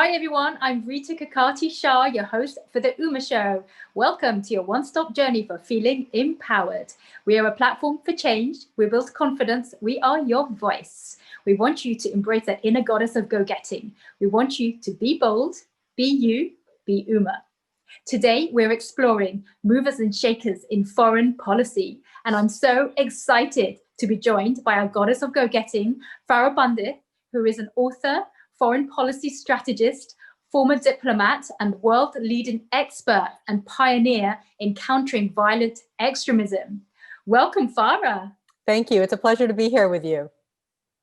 Hi everyone, I'm Rita Kakati-Shah, your host for The Uma Show. Welcome to your one-stop journey for feeling empowered. We are a platform for change. We build confidence. We are your voice. We want you to embrace that inner goddess of go-getting. We want you to be bold, be you, be Uma. Today, we're exploring movers and shakers in foreign policy. And I'm so excited to be joined by our goddess of go-getting, Farah Pandith, who is an author, foreign policy strategist, former diplomat, and world-leading expert and pioneer in countering violent extremism. Welcome, Farah. Thank you. It's a pleasure to be here with you.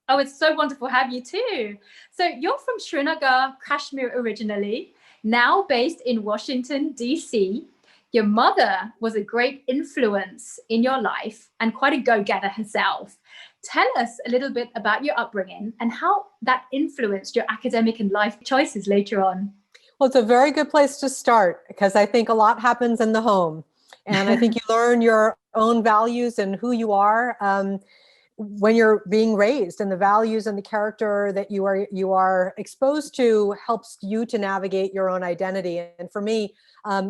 Oh, it's so wonderful to have you too. So you're from Srinagar, Kashmir originally, now based in Washington, D.C. Your mother was a great influence in your life and quite a go-getter herself. Tell us a little bit about your upbringing and how that influenced your academic and life choices later on. Well, it's a very good place to start because I think a lot happens in the home. And I think you learn your own values and who you are when you're being raised, and the values and the character that you are exposed to helps you to navigate your own identity. And for me,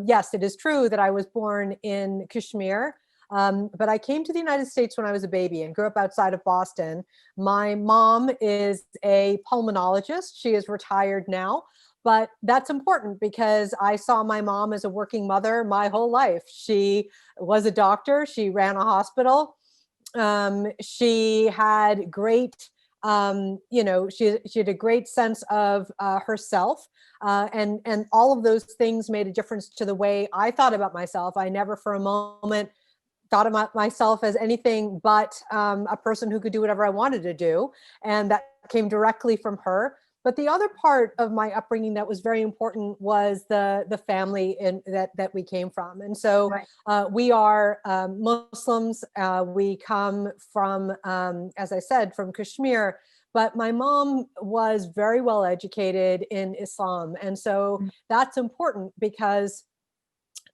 yes, it is true that I was born in Kashmir, but I came to the United States when I was a baby and grew up outside of Boston. My mom is a pulmonologist. She is retired now, but that's important because I saw my mom as a working mother my whole life. She was a doctor. She ran a hospital. She had great, she had a great sense of herself, and all of those things made a difference to the way I thought about myself. I never for a moment thought about myself as anything but a person who could do whatever I wanted to do, and that came directly from her. But the other part of my upbringing that was very important was the family that we came from. And so we are Muslims. We come from, as I said, from Kashmir, but my mom was very well educated in Islam. And so that's important because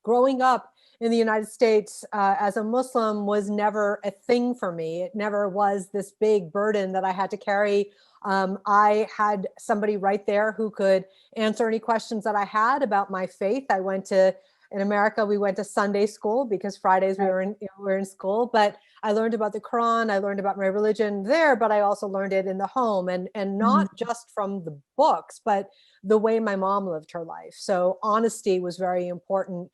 growing up in the United States as a Muslim was never a thing for me. It never was this big burden that I had to carry. I had somebody right there who could answer any questions that I had about my faith. In America, we went to Sunday school because Fridays we were in school, but I learned about the Quran. I learned about my religion there, but I also learned it in the home, and not just from the books, but the way my mom lived her life. So honesty was very important.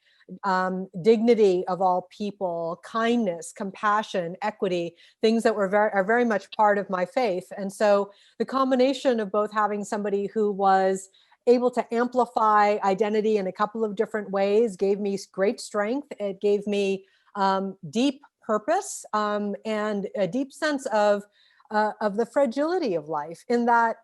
Dignity of all people, kindness, compassion, equity, things that are very much part of my faith. And so the combination of both having somebody who was able to amplify identity in a couple of different ways gave me great strength. It gave me deep purpose and a deep sense of the fragility of life, in that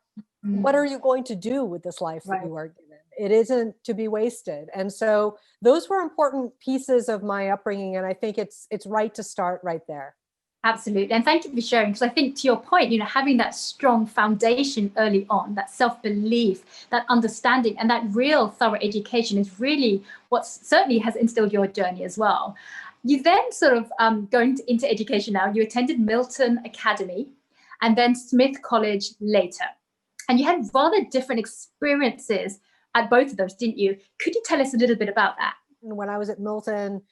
what are you going to do with this life that you are given? It isn't to be wasted. And so those were important pieces of my upbringing. And I think it's right to start right there. Absolutely. And thank you for sharing, because I think to your point, having that strong foundation early on, that self-belief, that understanding, and that real thorough education is really what certainly has instilled your journey as well. You then sort of going into education now, you attended Milton Academy and then Smith College later. And you had rather different experiences at both of those, didn't you? Could you tell us a little bit about that? When I was at Milton,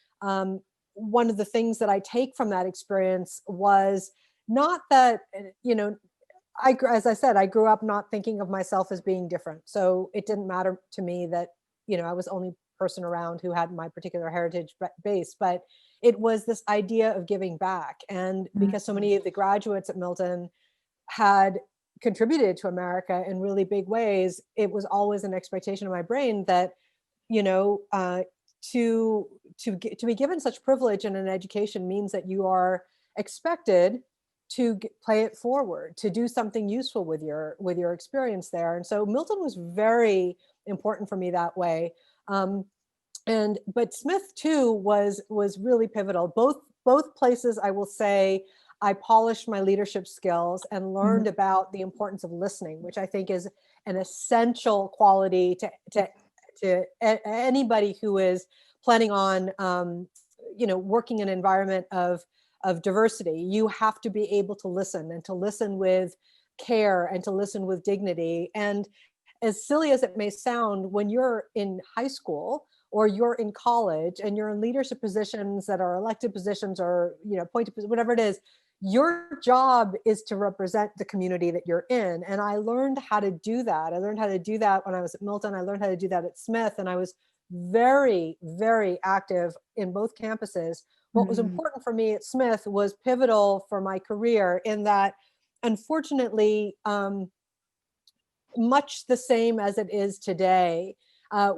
one of the things that I take from that experience was not that, as I said, I grew up not thinking of myself as being different. So it didn't matter to me that, I was the only person around who had my particular heritage base, but it was this idea of giving back. And because so many of the graduates at Milton had contributed to America in really big ways, it was always an expectation in my brain that, to be given such privilege in an education means that you are expected to play it forward, to do something useful with your experience there. And so Milton was very important for me that way. But Smith too was really pivotal. Both places, I will say, I polished my leadership skills and learned about the importance of listening, which I think is an essential quality to anybody who is planning on, working in an environment of diversity. You have to be able to listen, and to listen with care, and to listen with dignity. And as silly as it may sound, when you're in high school or you're in college and you're in leadership positions that are elected positions or, appointed, whatever it is, your job is to represent the community that you're in. And I learned how to do that. I learned how to do that when I was at Milton. I learned how to do that at Smith. And I was very, very active in both campuses. What was important for me at Smith was pivotal for my career in that, unfortunately, much the same as it is today, I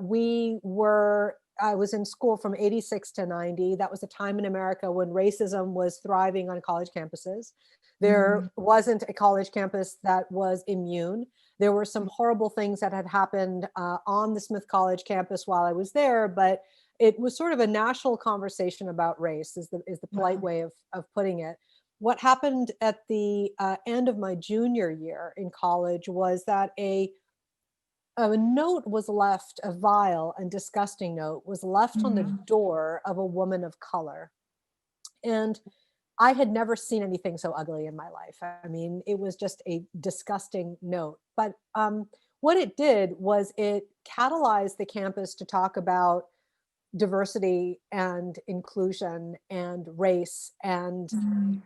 was in school from 86 to 90. That was a time in America when racism was thriving on college campuses. There wasn't a college campus that was immune. There were some horrible things that had happened on the Smith College campus while I was there, but it was sort of a national conversation about race, is the polite way of putting it. What happened at the end of my junior year in college was that a note was left, a vile and disgusting note was left on the door of a woman of color. And I had never seen anything so ugly in my life. I mean, it was just a disgusting note. But what it did was it catalyzed the campus to talk about diversity and inclusion and race and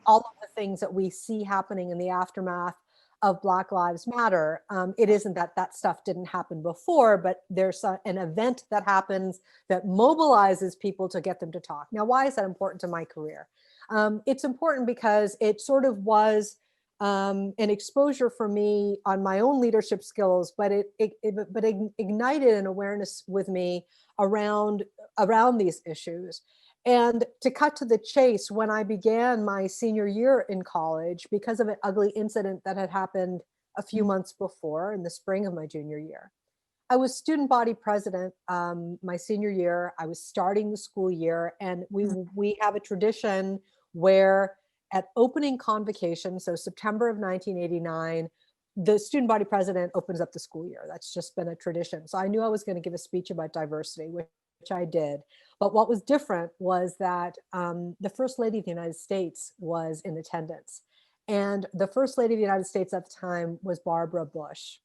all of the things that we see happening in the aftermath of Black Lives Matter. It isn't that stuff didn't happen before, but there's an event that happens that mobilizes people to get them to talk. Now, why is that important to my career? It's important because it sort of was an exposure for me on my own leadership skills, but it ignited an awareness with me around these issues. And to cut to the chase, when I began my senior year in college, because of an ugly incident that had happened a few months before in the spring of my junior year, I was student body president my senior year. I was starting the school year, and we have a tradition where at opening convocation, so September of 1989, the student body president opens up the school year. That's just been a tradition. So I knew I was going to give a speech about diversity, which I did. But what was different was that the First Lady of the United States was in attendance. And the First Lady of the United States at the time was Barbara Bush.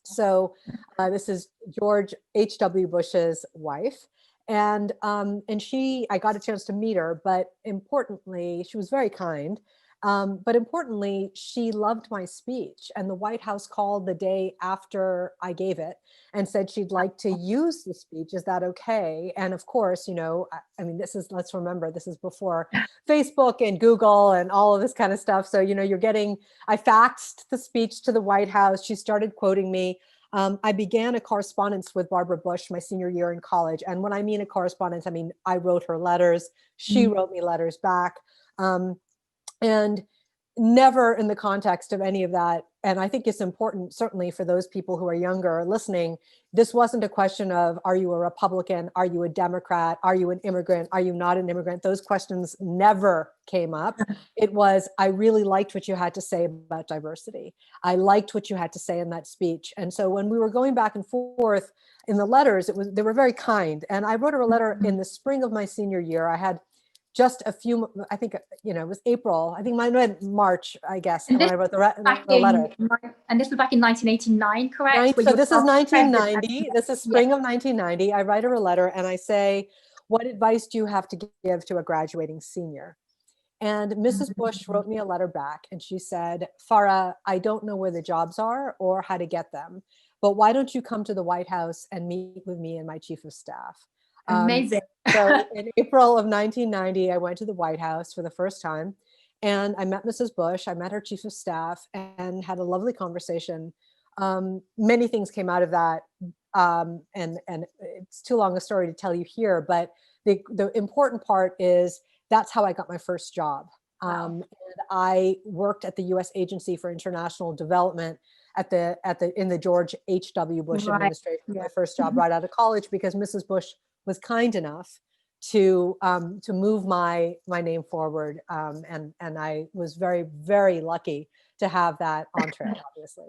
So this is George H.W. Bush's wife. And I got a chance to meet her, but importantly, she was very kind. But importantly, she loved my speech, and the White House called the day after I gave it and said she'd like to use the speech. Is that okay? And of course, I mean, let's remember, this is before Facebook and Google and all of this kind of stuff. So, I faxed the speech to the White House. She started quoting me. I began a correspondence with Barbara Bush my senior year in college. And when I mean a correspondence, I mean, I wrote her letters. She wrote me letters back. And never in the context of any of that. And I think it's important, certainly for those people who are younger listening, this wasn't a question of, are you a Republican? Are you a Democrat? Are you an immigrant? Are you not an immigrant? Those questions never came up. It was, I really liked what you had to say about diversity. I liked what you had to say in that speech. And so when we were going back and forth in the letters, they were very kind. And I wrote her a letter in the spring of my senior year. I had just a few, I think, it was April. I think mine read March, I guess, when I wrote the letter. And this was back in 1989, correct? So this is 1990. This is spring of 1990. I write her a letter and I say, what advice do you have to give to a graduating senior? And Mrs. Bush wrote me a letter back and she said, Farah, I don't know where the jobs are or how to get them, but why don't you come to the White House and meet with me and my chief of staff? Amazing. So in April of 1990, I went to the White House for the first time and I met Mrs. Bush. I met her chief of staff and had a lovely conversation. Many things came out of that. And it's too long a story to tell you here, but the important part is that's how I got my first job. And I worked at the U.S. Agency for International Development in the George H.W. Bush administration. My first job right out of college, because Mrs. Bush was kind enough to move my name forward, and I was very, very lucky to have that entree, obviously.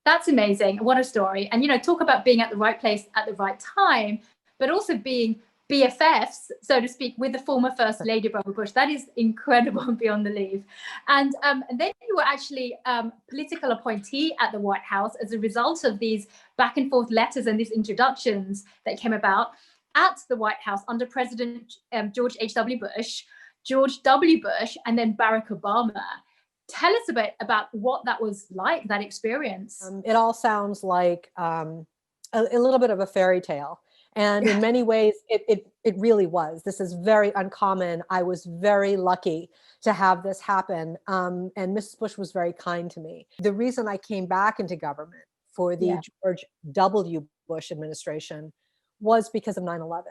That's amazing. What a story. And talk about being at the right place at the right time, but also being BFFs, so to speak, with the former First Lady Barbara Bush. That is incredible beyond belief. And then you were actually political appointee at the White House as a result of these back and forth letters and these introductions that came about at the White House under President George H.W. Bush, George W. Bush, and then Barack Obama. Tell us a bit about what that was like, that experience. It all sounds like a little bit of a fairy tale. And in many ways, it really was. This is very uncommon. I was very lucky to have this happen. And Mrs. Bush was very kind to me. The reason I came back into government for the George W. Bush administration was because of 9/11.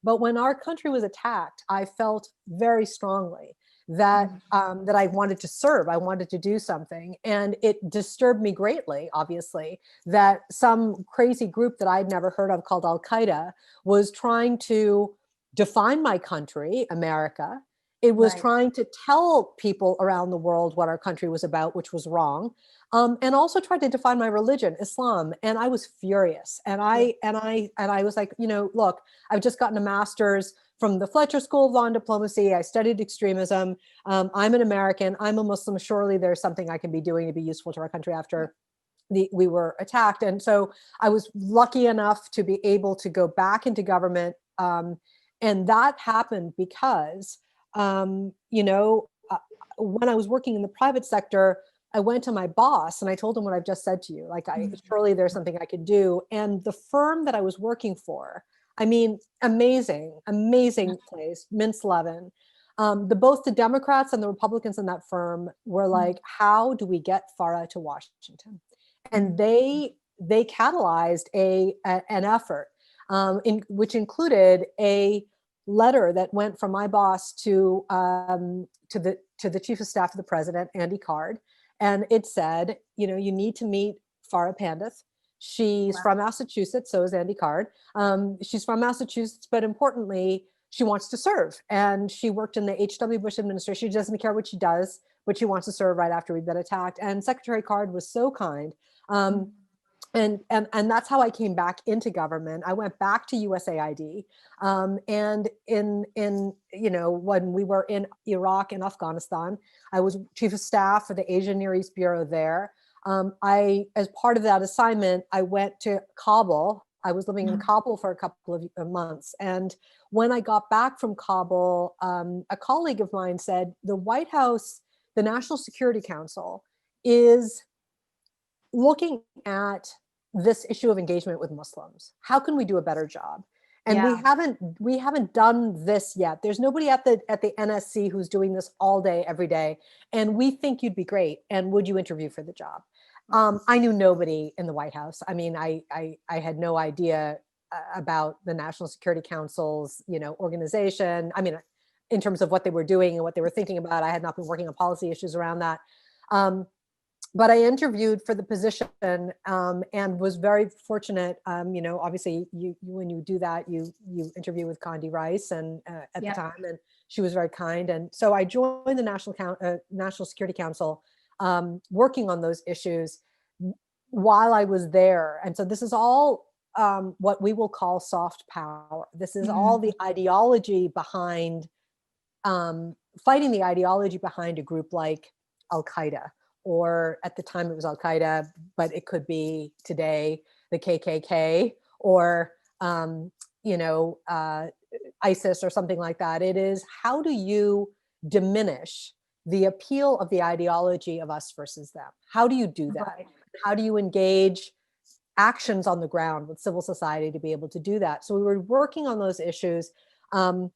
But when our country was attacked, I felt very strongly that that I wanted to serve, I wanted to do something. And it disturbed me greatly, obviously, that some crazy group that I'd never heard of called Al-Qaeda was trying to define my country, America. It was trying to tell people around the world what our country was about, which was wrong. And also tried to define my religion, Islam. And I was furious. And I was like, you know, look, I've just gotten a master's from the Fletcher School of Law and Diplomacy. I studied extremism. I'm an American. I'm a Muslim. Surely there's something I can be doing to be useful to our country after we were attacked. And so I was lucky enough to be able to go back into government. And that happened because, you know, when I was working in the private sector, I went to my boss and I told him what I've just said to you. Like, surely there's something I could do. And the firm that I was working for, I mean, amazing place, Mintz Levin. Both the Democrats and the Republicans in that firm were like, how do we get Farah to Washington? And they catalyzed an effort, which included a letter that went from my boss to the chief of staff of the president, Andy Card. And it said, you know, you need to meet Farah Pandith. She's from Massachusetts, so is Andy Card. She's from Massachusetts, but importantly, she wants to serve. And she worked in the H.W. Bush administration. She doesn't care what she does, but she wants to serve right after we've been attacked. And Secretary Card was so kind. And that's how I came back into government. I went back to USAID. And in you know, when we were in Iraq and Afghanistan, I was chief of staff for the Asian Near East Bureau there. As part of that assignment, I went to Kabul. I was living in Kabul for a couple of months. And when I got back from Kabul, a colleague of mine said, the White House, the National Security Council, is looking at this issue of engagement with Muslims. How can we do a better job? And we haven't done this yet. There's nobody at the NSC who's doing this all day, every day. And we think you'd be great. And would you interview for the job? I knew nobody in the White House. I mean, I had no idea about the National Security Council's, you know, organization. I mean, in terms of what they were doing and what they were thinking about, I had not been working on policy issues around that. But I interviewed for the position and was very fortunate. You know, obviously, when you do that, you interview with Condi Rice and at the time, and she was very kind. And so I joined the National Security Council, working on those issues while I was there. And so this is all what we will call soft power. This is all the ideology behind fighting the ideology behind a group like Al-Qaeda. Or at the time it was Al-Qaeda, but it could be today the KKK or, you know, ISIS or something like that. It is, how do you diminish the appeal of the ideology of us versus them? How do you do that? How do you engage actions on the ground with civil society to be able to do that? So we were working on those issues. And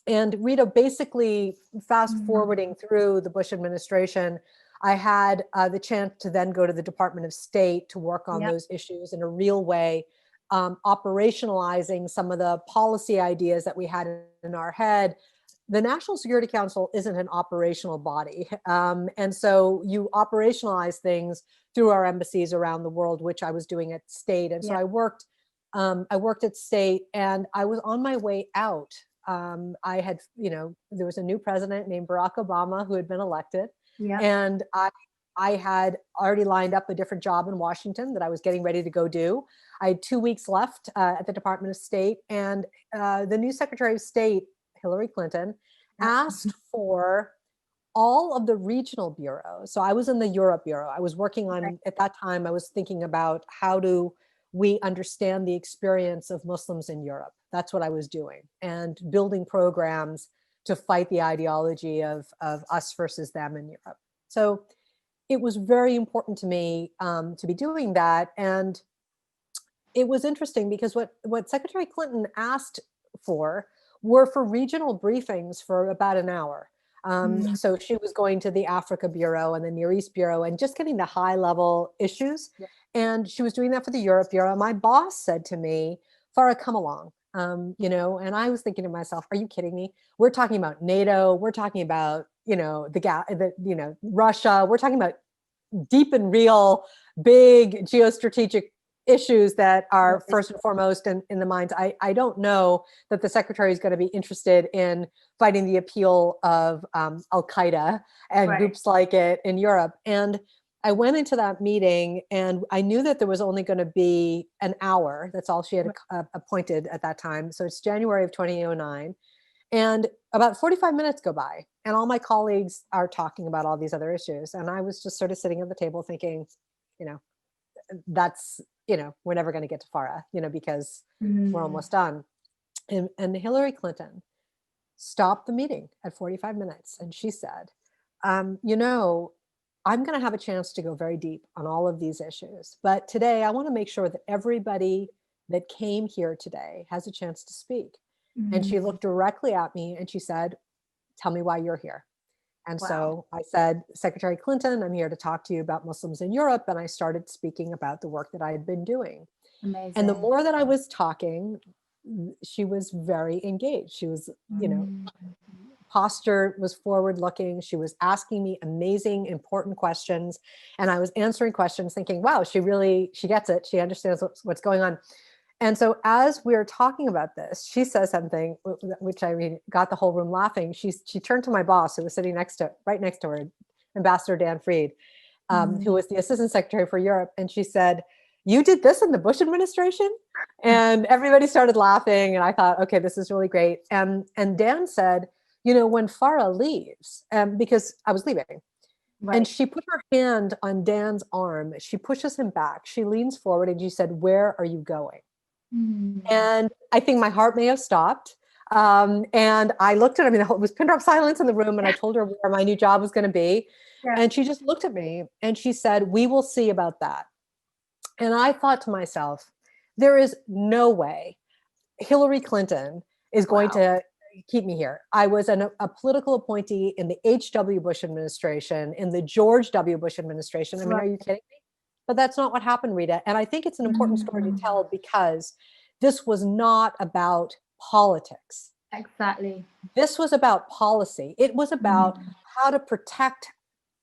Rita, basically fast forwarding through the Bush administration, I had the chance to then go to the Department of State to work on those issues in a real way, operationalizing some of the policy ideas that we had in our head. The National Security Council isn't an operational body. And so you operationalize things through our embassies around the world, which I was doing at State. And so I worked at State, and I was on my way out. I had, you know, there was a new president named Barack Obama who had been elected. And I had already lined up a different job in Washington that I was getting ready to go do. I had 2 weeks left at the Department of State, and the new Secretary of State, Hillary Clinton, asked for all of the regional bureaus. So I was in the Europe Bureau. I was working on, at that time, I was thinking about how do we understand the experience of Muslims in Europe. That's what I was doing, and building programs to fight the ideology of us versus them in Europe. So it was very important to me to be doing that. And it was interesting because what Secretary Clinton asked for were for regional briefings for about an hour. So she was going to the Africa Bureau and the Near East Bureau and just getting the high level issues. Yeah. And she was doing that for the Europe Bureau. My boss said to me, Farah, come along. And I was thinking to myself, are you kidding me? We're talking about NATO. We're talking about, Russia. We're talking about deep and real, big geostrategic issues that are first and foremost in the minds. I don't know that the secretary is going to be interested in fighting the appeal of Al-Qaeda and groups like it in Europe. And I went into that meeting and I knew that there was only going to be an hour. That's all she had appointed at that time. So it's January of 2009. And about 45 minutes go by and all my colleagues are talking about all these other issues. And I was just sort of sitting at the table thinking, that's, we're never going to get to Farah, because we're almost done. And Hillary Clinton stopped the meeting at 45 minutes. And she said, I'm going to have a chance to go very deep on all of these issues. But today I want to make sure that everybody that came here today has a chance to speak. And she looked directly at me and she said, tell me why you're here. And so I said, Secretary Clinton, I'm here to talk to you about Muslims in Europe. And I started speaking about the work that I had been doing. Amazing. And the more that I was talking, she was very engaged. She was, posture was forward looking. She was asking me amazing, important questions. And I was answering questions thinking, wow, she gets it. She understands what's going on. And so as we were talking about this, she says something, which got the whole room laughing. She turned to my boss, who was sitting right next to her, Ambassador Dan Fried, who was the Assistant Secretary for Europe. And she said, you did this in the Bush administration? And everybody started laughing. And I thought, okay, this is really great. And Dan said, when Farah leaves, because I was leaving, and she put her hand on Dan's arm, she pushes him back. She leans forward and she said, where are you going? And I think my heart may have stopped. And I looked at her, it was pin drop silence in the room. And I told her where my new job was going to be. Yeah. And she just looked at me and she said, we will see about that. And I thought to myself, there is no way Hillary Clinton is going to keep me here. I was a political appointee in the H.W. Bush administration, in the George W. Bush administration. Are you kidding me? But that's not what happened, Rita. And I think it's an important story to tell because this was not about politics. Exactly. This was about policy. It was about how to protect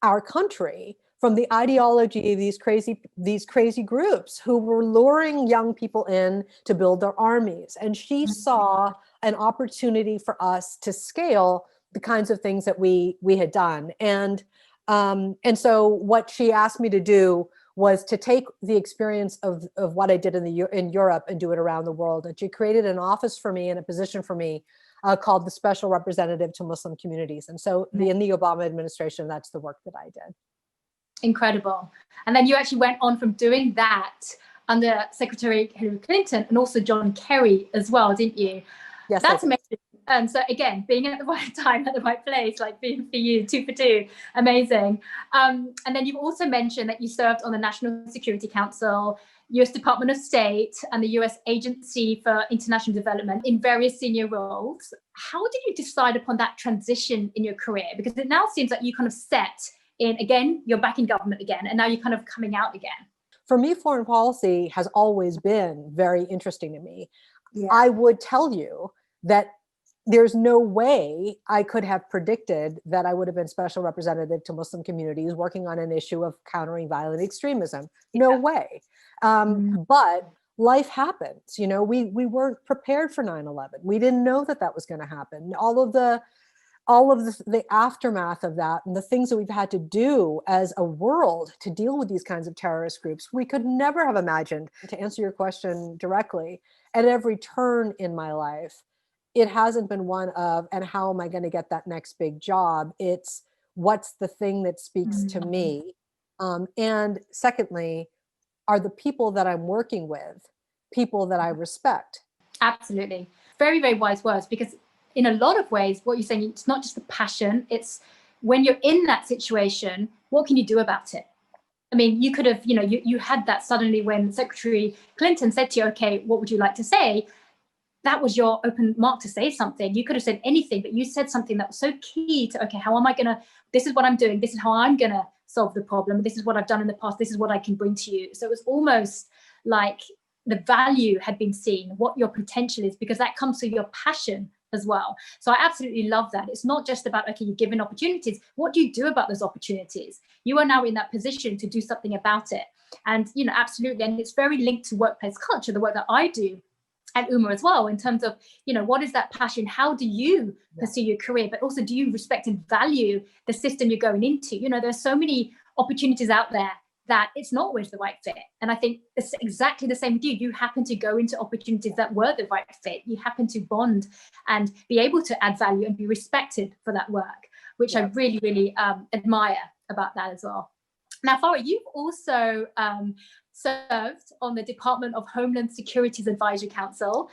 our country from the ideology of these crazy groups who were luring young people in to build their armies. And she saw an opportunity for us to scale the kinds of things that we had done. And so what she asked me to do was to take the experience of what I did in Europe and do it around the world. And she created an office for me and a position for me called the Special Representative to Muslim Communities. And so in the Obama administration, that's the work that I did. Incredible. And then you actually went on from doing that under Secretary Hillary Clinton and also John Kerry as well, didn't you? Yes. That's amazing. And so again, being at the right time, at the right place, like being for you, 2 for 2, amazing. And then you've also mentioned that you served on the National Security Council, US Department of State, and the US Agency for International Development in various senior roles. How did you decide upon that transition in your career? Because it now seems like you kind of set in, again, you're back in government again, and now you're kind of coming out again. For me, foreign policy has always been very interesting to me. Yeah. I would tell you that there's no way I could have predicted that I would have been special representative to Muslim communities working on an issue of countering violent extremism. No way. But life happens. We weren't prepared for 9/11. We didn't know that was going to happen. All all of the aftermath of that and the things that we've had to do as a world to deal with these kinds of terrorist groups, we could never have imagined. To answer your question directly, at every turn in my life, it hasn't been one of, and how am I going to get that next big job? It's what's the thing that speaks to me? And secondly, are the people that I'm working with people that I respect? Absolutely. Very, very wise words, because in a lot of ways, what you're saying, it's not just the passion, it's when you're in that situation, what can you do about it? I mean, you could have, you had that suddenly when Secretary Clinton said to you, okay, what would you like to say? That was your open mark to say something. You could have said anything, but you said something that was so key to, okay, how am I going to, this is what I'm doing. This is how I'm going to solve the problem. This is what I've done in the past. This is what I can bring to you. So it was almost like the value had been seen, what your potential is, because that comes through your passion as well. So I absolutely love that. It's not just about, okay, you're given opportunities. What do you do about those opportunities? You are now in that position to do something about it. And, absolutely. And it's very linked to workplace culture, the work that I do at UMA as well, in terms of, what is that passion? How do you pursue your career? But also, do you respect and value the system you're going into? There's so many opportunities out there that it's not always the right fit. And I think it's exactly the same with you. You happen to go into opportunities that were the right fit. You happen to bond and be able to add value and be respected for that work, which I really, really admire about that as well. Now, Farah, you've also served on the Department of Homeland Security's Advisory Council,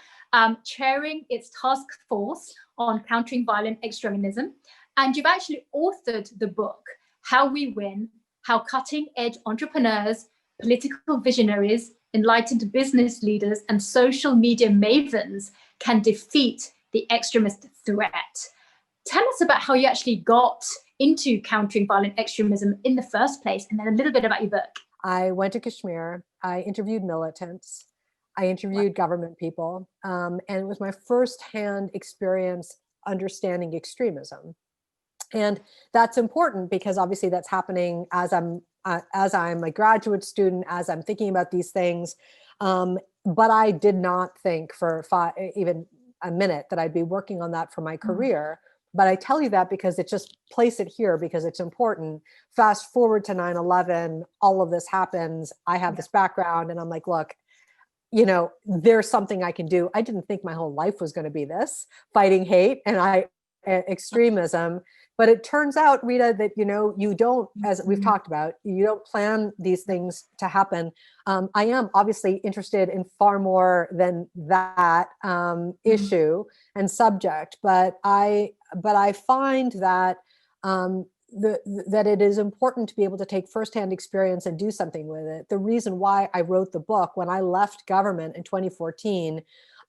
chairing its task force on countering violent extremism. And you've actually authored the book, How We Win, How Cutting-Edge Entrepreneurs, Political Visionaries, Enlightened Business Leaders, and Social Media Mavens Can Defeat the Extremist Threat. Tell us about how you actually got into countering violent extremism in the first place, and then a little bit about your book. I went to Kashmir. I interviewed militants. I interviewed government people. And it was my firsthand experience understanding extremism. And that's important because obviously that's happening as I'm a graduate student, as I'm thinking about these things. But I did not think for even a minute that I'd be working on that for my career. But I tell you that because it just place it here because it's important. Fast forward to 9/11, all of this happens. I have this background and I'm like, look, there's something I can do. I didn't think my whole life was going to be this, fighting hate and extremism. But it turns out, Rita, that, you don't, as we've talked about, you don't plan these things to happen. I am obviously interested in far more than that issue and subject, but I find that that it is important to be able to take firsthand experience and do something with it. The reason why I wrote the book, when I left government in 2014,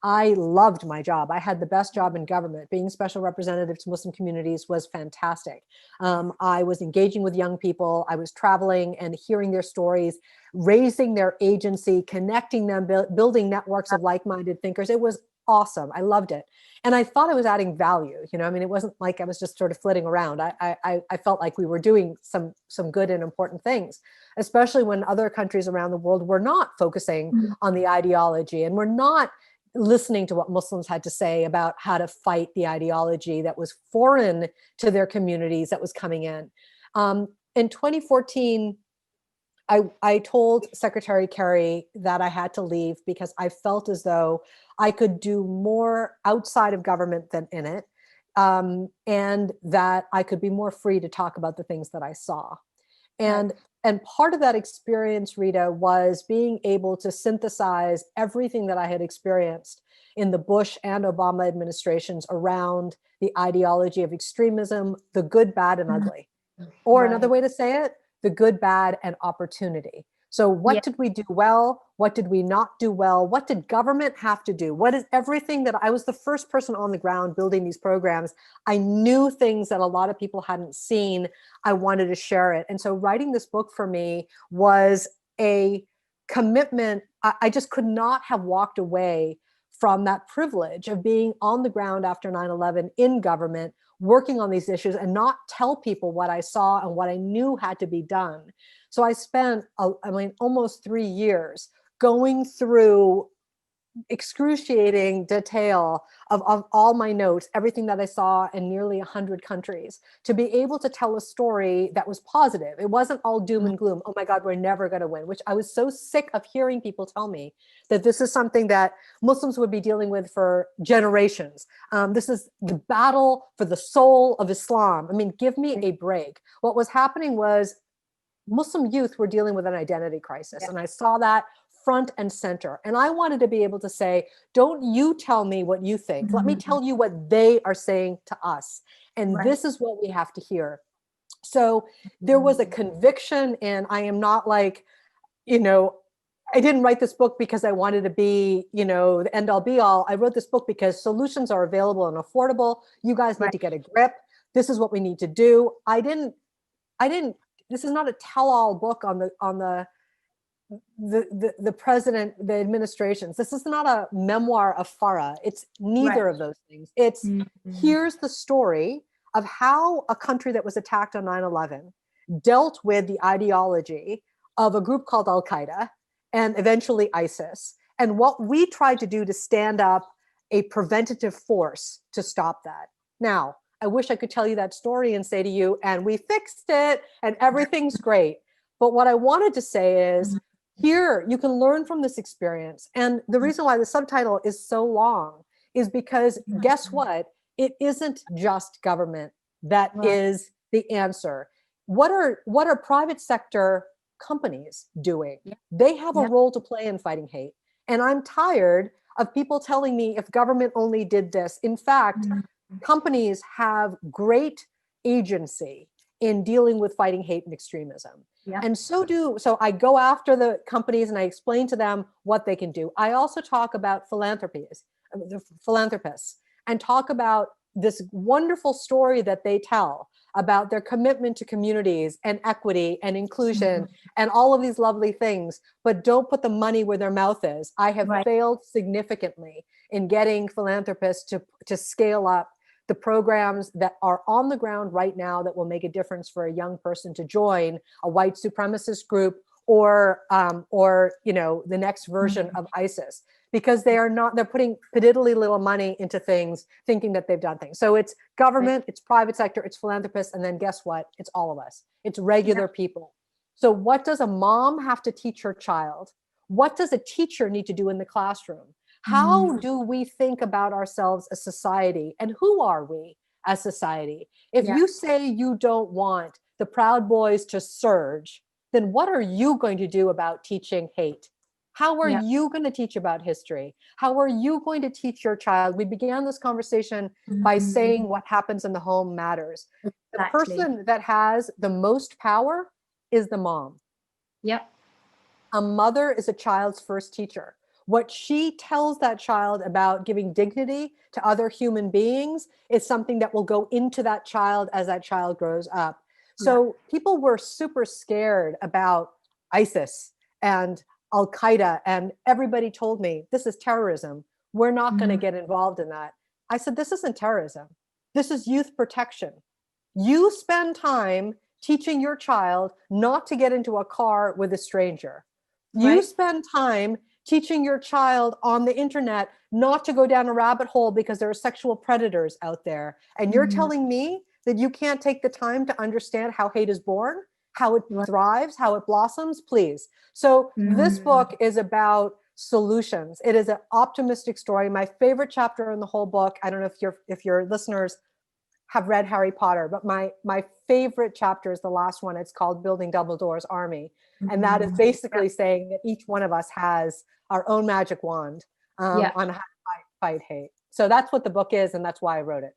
I loved my job. I had the best job in government. Being special representative to Muslim communities was fantastic. I was engaging with young people. I was traveling and hearing their stories, raising their agency, connecting them, building networks of like-minded thinkers. It was awesome. I loved it. And I thought I was adding value. It wasn't like I was just sort of flitting around. I felt like we were doing some good and important things, especially when other countries around the world were not focusing on the ideology and were not listening to what Muslims had to say about how to fight the ideology that was foreign to their communities that was coming in. In 2014, I told Secretary Kerry that I had to leave because I felt as though I could do more outside of government than in it, and that I could be more free to talk about the things that I saw. And part of that experience, Rita, was being able to synthesize everything that I had experienced in the Bush and Obama administrations around the ideology of extremism, the good, bad, and ugly. Or another way to say it, the good, bad, and opportunity. So what did we do well? What did we not do well? What did government have to do? What is everything that I was the first person on the ground building these programs. I knew things that a lot of people hadn't seen. I wanted to share it. And so writing this book for me was a commitment. I just could not have walked away from that privilege of being on the ground after 9/11 in government, working on these issues and not tell people what I saw and what I knew had to be done. So I spent, almost 3 years going through excruciating detail of all my notes, everything that I saw in nearly 100 countries, to be able to tell a story that was positive. It wasn't all doom and gloom. Oh my God, we're never going to win, which I was so sick of hearing people tell me that this is something that Muslims would be dealing with for generations. This is the battle for the soul of Islam. I mean, give me a break. What was happening was Muslim youth were dealing with an identity crisis. Yeah. And I saw that front and center. And I wanted to be able to say, don't you tell me what you think. Let me tell you what they are saying to us. And this is what we have to hear. So there was a conviction, and I am not like, you know, I didn't write this book because I wanted to be, you know, the end all be all. I wrote this book because solutions are available and affordable. You guys need to get a grip. This is what we need to do. This is not a tell-all book on the president, the administrations. This is not a memoir of Farah. It's neither of those things. It's here's the story of how a country that was attacked on 9/11 dealt with the ideology of a group called Al-Qaeda and eventually ISIS, and what we tried to do to stand up a preventative force to stop that. Now, I wish I could tell you that story and say to you, and we fixed it and everything's great. But what I wanted to say is, here, you can learn from this experience. And the reason why the subtitle is so long is because guess what? It isn't just government that is the answer. What are private sector companies doing? They have a role to play in fighting hate. And I'm tired of people telling me if government only did this. In fact, companies have great agency in dealing with fighting hate and extremism. And so I go after the companies and I explain to them what they can do. I also talk about philanthropists and talk about this wonderful story that they tell about their commitment to communities and equity and inclusion and all of these lovely things, but don't put the money where their mouth is. I have failed significantly in getting philanthropists to scale up the programs that are on the ground right now that will make a difference for a young person to join a white supremacist group or you know, the next version of ISIS, because they're putting piddly little money into things thinking that they've done things. So it's government, it's private sector, it's philanthropists, and then guess what? It's all of us. It's regular people. So what does a mom have to teach her child? What does a teacher need to do in the classroom? How do we think about ourselves as society? And who are we as society? If you say you don't want the Proud Boys to surge, then what are you going to do about teaching hate? How are you going to teach about history? How are you going to teach your child? We began this conversation by saying what happens in the home matters. The person that has the most power is the mom. A mother is a child's first teacher. What she tells that child about giving dignity to other human beings is something that will go into that child as that child grows up. So people were super scared about ISIS and Al-Qaeda, and everybody told me, this is terrorism. We're not going to get involved in that. I said, this isn't terrorism. This is youth protection. You spend time teaching your child not to get into a car with a stranger. You spend time teaching your child on the internet not to go down a rabbit hole because there are sexual predators out there. And you're telling me that you can't take the time to understand how hate is born, how it thrives, how it blossoms, please. So this book is about solutions. It is an optimistic story. My favorite chapter in the whole book, I don't know if your listeners have read Harry Potter, but my favorite chapter is the last one. It's called Building Dumbledore's Army. And that is basically saying that each one of us has our own magic wand on how to fight hate. So that's what the book is, and that's why I wrote it.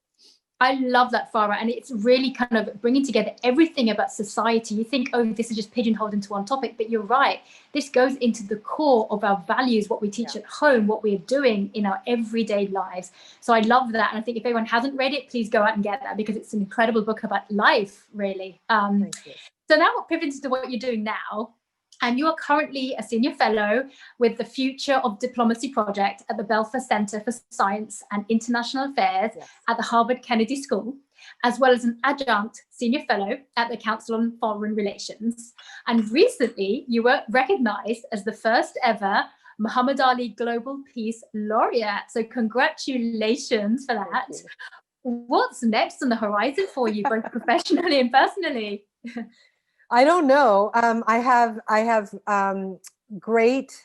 I love that, Farah, and it's really kind of bringing together everything about society. You think, oh, this is just pigeonholed into one topic, but you're right. This goes into the core of our values, what we teach at home, what we're doing in our everyday lives. So I love that, and I think if anyone hasn't read it, please go out and get that, because it's an incredible book about life, really. Thank you. So now we're pivoting to what you're doing now. And you are currently a senior fellow with the Future of Diplomacy Project at the Belfer Center for Science and International Affairs at the Harvard Kennedy School, as well as an adjunct senior fellow at the Council on Foreign Relations. And recently, you were recognized as the first ever Muhammad Ali Global Peace Laureate. So congratulations for that. What's next on the horizon for you, both professionally and personally? I don't know. I have great,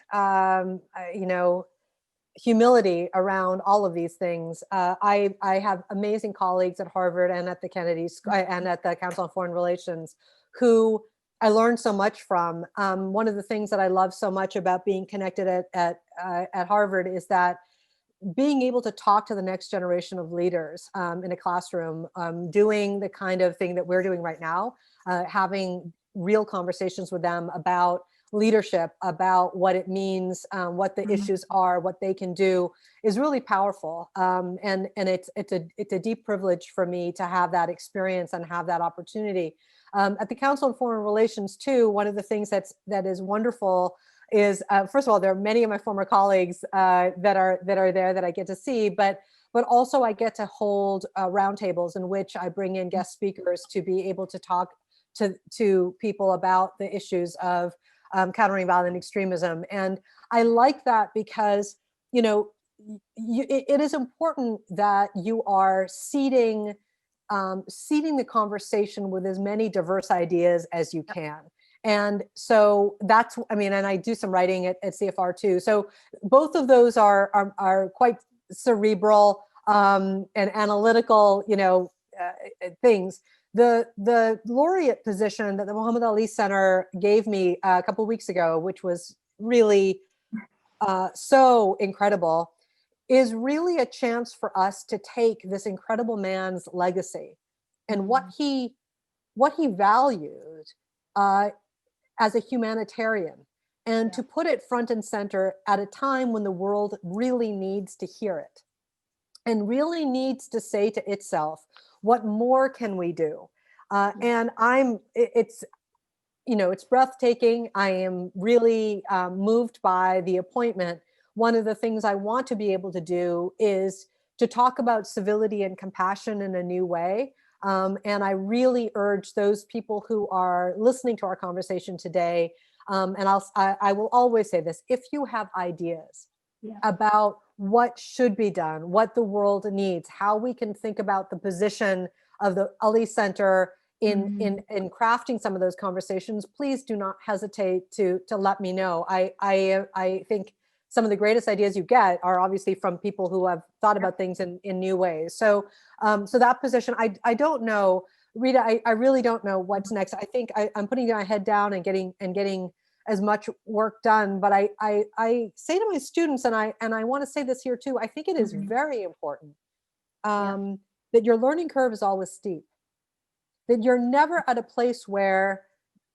humility around all of these things. I have amazing colleagues at Harvard and at the Kennedy and at the Council on Foreign Relations who I learned so much from. One of the things that I love so much about being connected at Harvard is that being able to talk to the next generation of leaders in a classroom, doing the kind of thing that we're doing right now, having real conversations with them about leadership, about what it means, what the issues are, what they can do, is really powerful. And it's a deep privilege for me to have that experience and have that opportunity. At the Council on Foreign Relations too, one of the things that is wonderful is, first of all, there are many of my former colleagues that are there that I get to see, but also I get to hold roundtables in which I bring in guest speakers to be able to talk to people about the issues of countering violent extremism. And I like that because, it is important that you are seeding the conversation with as many diverse ideas as you can. And so that's, and I do some writing at CFR too. So both of those are quite cerebral and analytical, things. The laureate position that the Muhammad Ali Center gave me a couple of weeks ago, which was really so incredible, is really a chance for us to take this incredible man's legacy and what he valued as a humanitarian, and to put it front and center at a time when the world really needs to hear it and really needs to say to itself, what more can we do? And it's breathtaking. I am really moved by the appointment. One of the things I want to be able to do is to talk about civility and compassion in a new way. And I really urge those people who are listening to our conversation today, and I will always say this, if you have ideas about what should be done, what the world needs, how we can think about the position of the Ali Center in crafting some of those conversations, please do not hesitate to let me know. I think some of the greatest ideas you get are obviously from people who have thought about things in new ways. So that position, I don't know, Rita, I really don't know what's next. I think I'm putting my head down and getting as much work done. But I say to my students, and I want to say this here too, I think it is very important that your learning curve is always steep, that you're never at a place where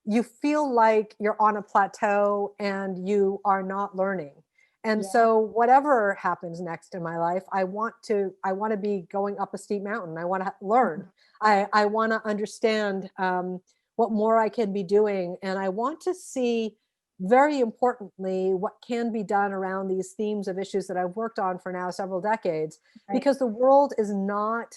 you feel like you're on a plateau and you are not learning. And so whatever happens next in my life, I want to be going up a steep mountain. I want to learn. I want to understand what more I can be doing. And I want to see, very importantly, what can be done around these themes of issues that I've worked on for now several decades, because the world is not,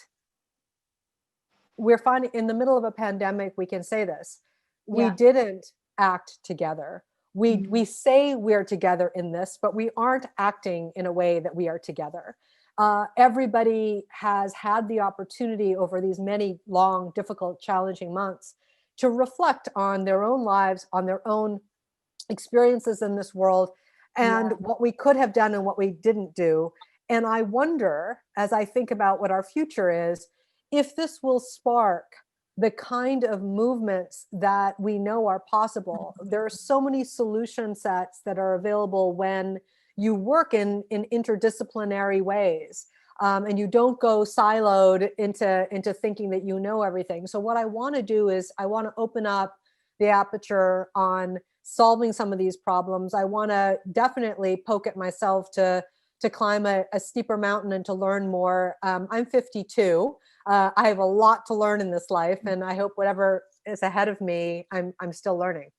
we're finding in the middle of a pandemic, we can say this, we didn't act together. We say we're together in this, but we aren't acting in a way that we are together. Everybody has had the opportunity over these many long, difficult, challenging months to reflect on their own lives, on their own experiences in this world, and what we could have done and what we didn't do. And I wonder, as I think about what our future is, if this will spark the kind of movements that we know are possible. There are so many solution sets that are available when you work in interdisciplinary ways, and you don't go siloed into thinking that you know everything. So what I want to do is I want to open up the aperture on solving some of these problems. I want to definitely poke at myself to climb a steeper mountain and to learn more. I'm 52. I have a lot to learn in this life, and I hope whatever is ahead of me, I'm still learning.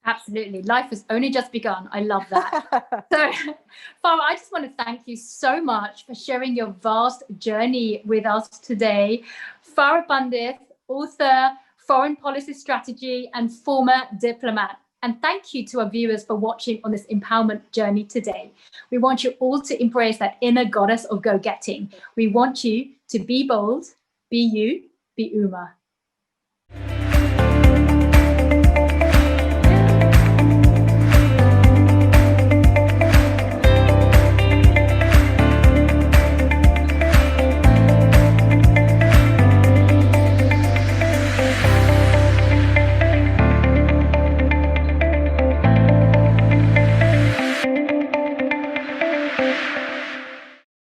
Absolutely. Life has only just begun. I love that. So, Farah, I just want to thank you so much for sharing your vast journey with us today. Farah Pandith, author, foreign policy strategy, and former diplomat. And thank you to our viewers for watching on this empowerment journey today. We want you all to embrace that inner goddess of go-getting. We want you to be bold, be you, be Uma.